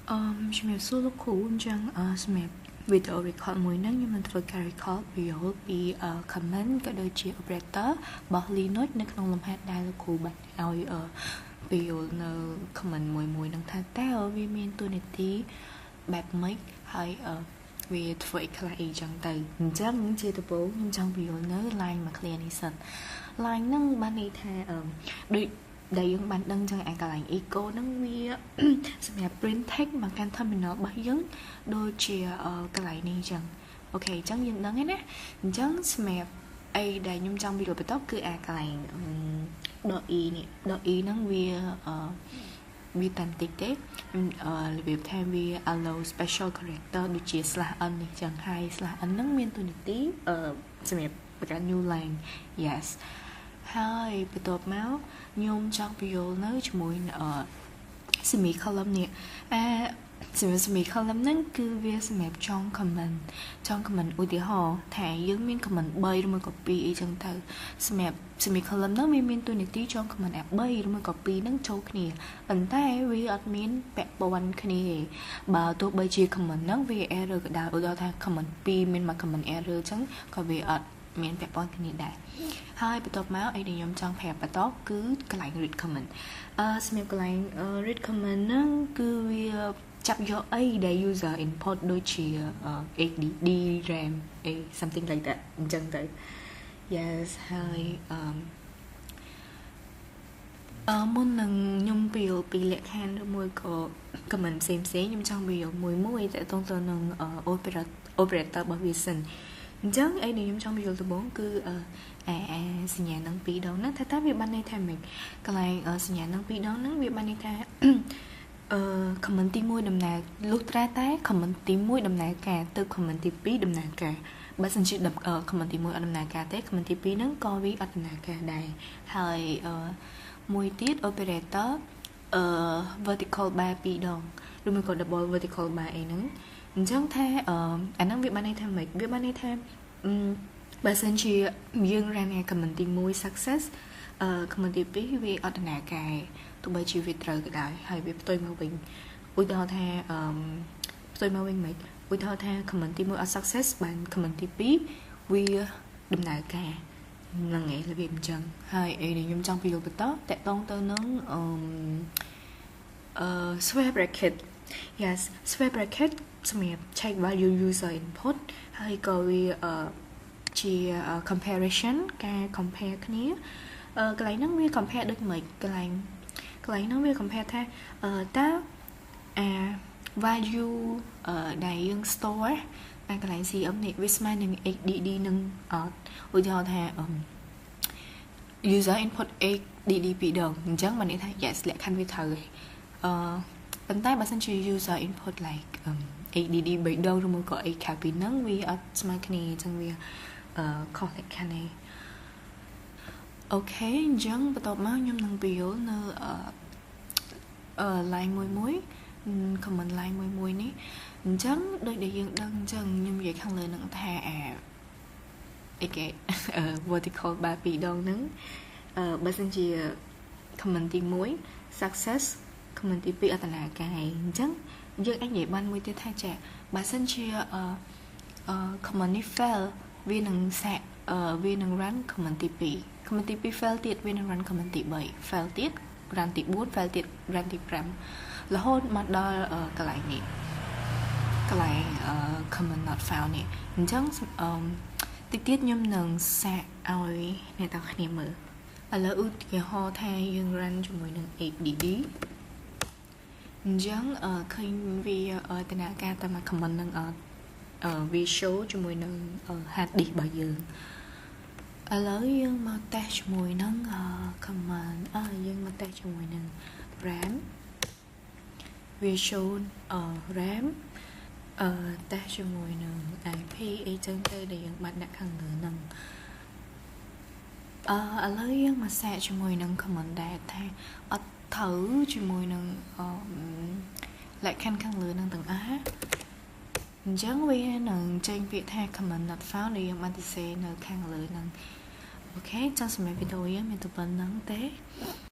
ជំរាបសួរលោកគ្រូអញ្ចឹងសម្រាប់ video record មួយហ្នឹងខ្ញុំនឹងធ្វើការ record វីដេអូពី comment ក៏ដូចជា operator របស់ Linux នៅក្នុងលំហាត់ដែលលោកគ្រូបានឲ្យវីដេអូនៅ comment មួយហ្នឹងថាតើវាមានតួនាទីបែបម៉េចហើយវាធ្វើអីខ្លះអីចឹងទៅអញ្ចឹងជាដំបូងខ្ញុំចង់វីដេអូនៅ line មួយ clear នេះសិន line ហ្នឹងបានន័យថាដូចដែលយើងបានដឹងចឹងអាកន្លែង eco ហ្នឹងវាសម្រាប់ print text មកកាន់ terminal របស់យើងដូចជាកន្លែងនេះចឹងអូខេអញ្ចឹងយើងដឹងហើយណាអញ្ចឹងសម្រាប់អីដែលខ្ញុំចង់វីដេអូបន្តគឺអាកន្លែង.e នេះ.e ហ្នឹងវាតាន់តិចទេរបៀបថាវា allow special character ដូចជា /n នេះចឹងហើយ /n ហ្នឹងមានតួនាទីសម្រាប់បង្កើត new line yes ហើយបន្ទាប់មកខ្ញុំចង់បញ្យល់នៅជាមួយsemicolon នេះsemicolon ហ្នឹងគឺវាសម្រាប់ចង comment ឧទាហរណ៍ថាយើងមាន comment 3ឬមួយក៏2អីចឹងទៅសម្រាប់ semicolon ហ្នឹងវាមានតួនាទីចង comment អា3ឬមួយក៏2ហ្នឹងចូលគ្នាប៉ុន្តែវាអត់មានពាក់ព័ន្ធគ្នាទេបើទោះបីជា comment ហ្នឹងវា error ក៏ដោយឧទាហរណ៍ថា comment 2មានមក comment error ចឹងក៏វាអត់មានពាក់ព័ន្ធគ្នាដែរហើយបន្ទាប់មកអីដែលខ្ញុំចង់ប្រាប់បន្តគឺកន្លែង read comment សម្រាប់កន្លែង read comment ហ្នឹងគឺវាចាប់យកអីដែល user input ដូចជា HDD RAM something like that អញ្ចឹងទៅ yes ហើយមុននឹងខ្ញុំពីលក្ខខណ្ឌឬមួយក៏ comment ផ្សេងខ្ញុំចង់វាមួយតើតទៅនឹង operator របស់វាសិនអញ្ចឹងអីដែលខ្ញុំចង់បញ្យល់ដំបូងគឺសញ្ញានឹង2ដងហ្នឹងថាវាបានន័យថាម៉េចកន្លែងសញ្ញានឹង2ដងហ្នឹងវាបានន័យថាcomment ទី1ដំណើរលុះត្រាតែ comment ទី1ដំណើរការទៅ comment ទី2ដំណើរការបើសិនជា comment ទី1អត់ដំណើរការទេ comment ទី2ហ្នឹងក៏វាអត់ដំណើរការដែរហើយមួយទៀត operator vertical bar 2ដងឬមួយក៏ double vertical bar អីហ្នឹងអញ្ចឹងថាអាហ្នឹងវាបានន័យថាម៉េចវាបានន័យថាបើសិនជាយើង run comment ទី1 success comment ទី2វាអត់ដំណើរការទោះបីជាវាត្រូវក៏ដោយហើយវាផ្ទុយមកវិញឧទាហរណ៍ថាផ្ទុយមកវិញមិនឧទាហរណ៍ថា comment ទី1អត់ success បាន comment ទី2វាដំណើរការហ្នឹងឯងរបៀបអញ្ចឹងហើយអីដែលខ្ញុំចង់បញ្យល់បន្តតកតងទៅនឹងsquare bracket yes square bracket សម្រាប់ check value user input ហើយក៏វាជា comparison ការ compare គ្នាកន្លែងហ្នឹងវា compare ដូចម៉េចកន្លែងហ្នឹងវា compare ថាតើvalue ដែលយើង store អាកន្លែង CM នេះវាស្មើនឹង HDD នឹងអត់ឧទាហរណ៍ថា user input HDD 2ដងអញ្ចឹងបានន័យថា yes លក្ខខណ្ឌវាត្រូវហើយប៉ុន្តែបើសិនជា user input like HDD 3ដងឬមួយក៏ អីខាងពីហ្នឹងវាអត់ស្មើគ្នាអញ្ចឹងវាខុសលក្ខខណ្ឌឯងអូខេអញ្ចឹងបន្ទាប់មកខ្ញុំនឹងបញ្យល់នៅline មួយ comment line មួយនេះអញ្ចឹងដូចដែលយើងដឹងអញ្ចឹងខ្ញុំនិយាយខាងលើនឹងថាអីគេ vertical bar 2ដងហ្នឹងបើសិនជា comment ទី1 success comment ទី2អត្តនាការអញ្ចឹងយើងអាចនិយាយបានមួយទៀតថាចាបើសិនជាcomment នេះ fail វានឹងវានឹង run comment ទី2 comment ទី2 fail ទៀតវានឹង run comment ទី3 fail ទៀត run ទី4 fail ទៀត run ទី5រហូតមកដល់កន្លែងនេះកន្លែងcomment not found នេះអញ្ចឹងតិចទៀតខ្ញុំនឹងសាកឲ្យអ្នកទាំងគ្នាមើលឥឡូវឧទាហរណ៍ថាយើង run ជាមួយនឹង HDD អញ្ចឹងឃើញវាដំណើរការតាម comment នឹងវា show ជាមួយនឹង hard disk របស់យើងឥឡូវយើងមក test ជាមួយនឹង comment យើងមក test ជាមួយនឹង RAM វា show RAM test ជាមួយនឹង IP អីចឹងទៅដែលយើងបានដាក់ខាងលើហ្នឹងឥឡូវយើងមកសាកជាមួយនឹង comment ដែរថាអត់ត្រូវជាមួយនឹងលក្ខខណ្ឌខាងលើហ្នឹងទាំងអស់អញ្ចឹងវានឹងចេញពាក្យថា comment not found ដែលយើងបានសរសេរនៅខាងលើហ្នឹងអូខេចង់សម្រាប់វីដេអូយើងមានតែប៉ុណ្្នឹងទេ